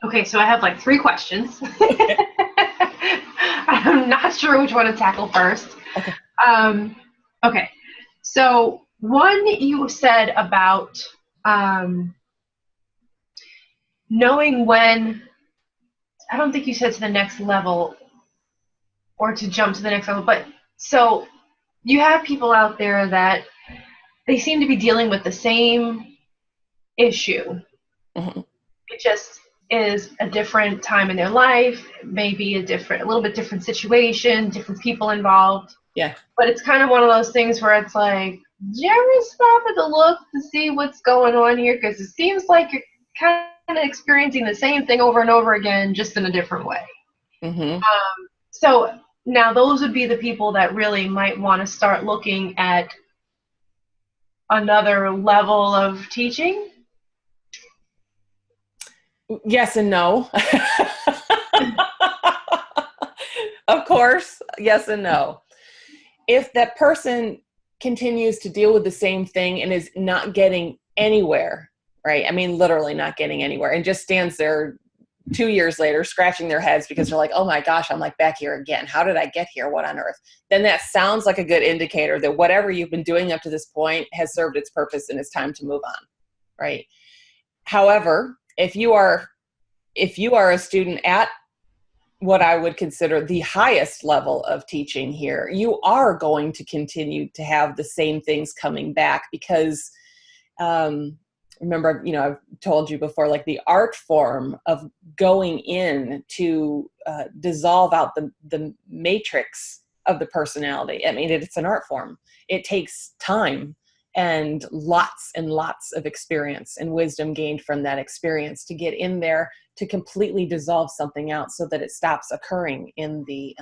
Okay, so I have like three questions. I'm not sure which one to tackle first. Okay. Um, okay, so one you said about knowing when, I don't think you said to the next level or to jump to the next level, but so you have people out there that they seem to be dealing with the same issue. Hmm. It just is a different time in their life, maybe a little bit different situation, different people involved. Yeah. But it's kind of one of those things where it's like, do you ever stop at the look to see what's going on here? Because it seems like you're kind of experiencing the same thing over and over again, just in a different way. Hmm. So now those would be the people that really might want to start looking at another level of teaching. Yes and no. Of course, yes and no. If that person continues to deal with the same thing and is not getting anywhere, right? I mean, literally not getting anywhere, and just stands there 2 years later scratching their heads because they're like, oh my gosh, I'm like back here again. How did I get here? What on earth? Then that sounds like a good indicator that whatever you've been doing up to this point has served its purpose and it's time to move on, right? However, if you are a student at what I would consider the highest level of teaching here, you are going to continue to have the same things coming back because, remember, I've told you before, like the art form of going in to dissolve out the matrix of the personality. I mean, it's an art form. It takes time and lots of experience and wisdom gained from that experience to get in there to completely dissolve something out so that it stops occurring in the,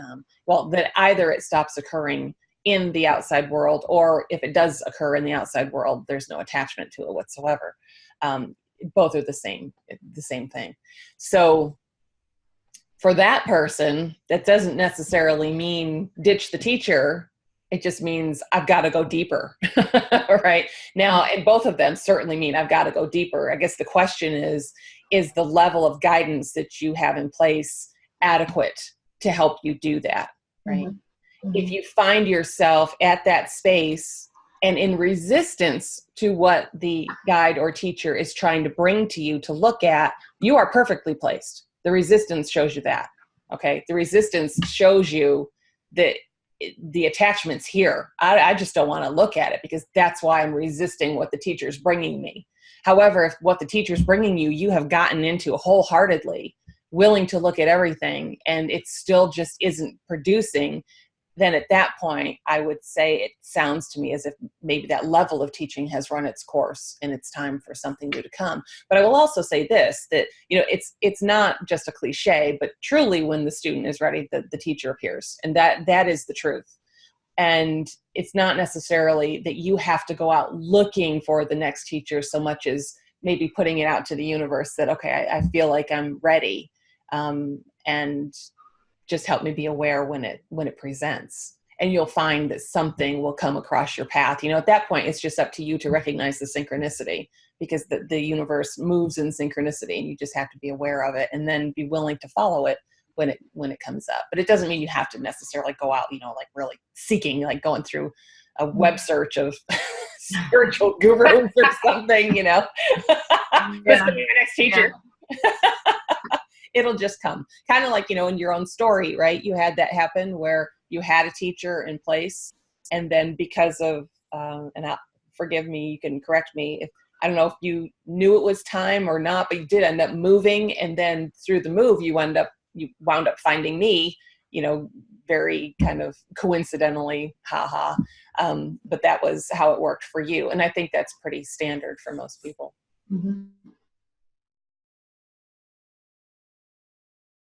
that either it stops occurring in the outside world, or if it does occur in the outside world, there's no attachment to it whatsoever. Both are the same thing. So for that person, that doesn't necessarily mean ditch the teacher. It just means I've got to go deeper, right? Now, and both of them certainly mean I've got to go deeper. I guess the question is the level of guidance that you have in place adequate to help you do that, right? Mm-hmm. If you find yourself at that space and in resistance to what the guide or teacher is trying to bring to you to look at, you are perfectly placed. The resistance shows you that, okay? The resistance shows you that the attachment's here. I just don't want to look at it because that's why I'm resisting what the teacher's bringing me. However, if what the teacher's bringing you, you have gotten into wholeheartedly, willing to look at everything, and it still just isn't producing, then at that point, I would say it sounds to me as if maybe that level of teaching has run its course and it's time for something new to come. But I will also say this, that, it's not just a cliche, but truly when the student is ready, the teacher appears. And that is the truth. And it's not necessarily that you have to go out looking for the next teacher so much as maybe putting it out to the universe that, okay, I feel like I'm ready. And just help me be aware when it presents, and you'll find that something will come across your path. At that point, it's just up to you to recognize the synchronicity, because the universe moves in synchronicity, and you just have to be aware of it and then be willing to follow it when it comes up. But it doesn't mean you have to necessarily go out, like really seeking, like going through a web search of spiritual gurus or something, Who's going to be my next teacher? Yeah. It'll just come. Kind of like, in your own story, right? You had that happen where you had a teacher in place, and then because of, forgive me, you can correct me if, I don't know if you knew it was time or not, but you did end up moving. And then through the move, you wound up finding me, very kind of coincidentally, but that was how it worked for you. And I think that's pretty standard for most people. Mm-hmm.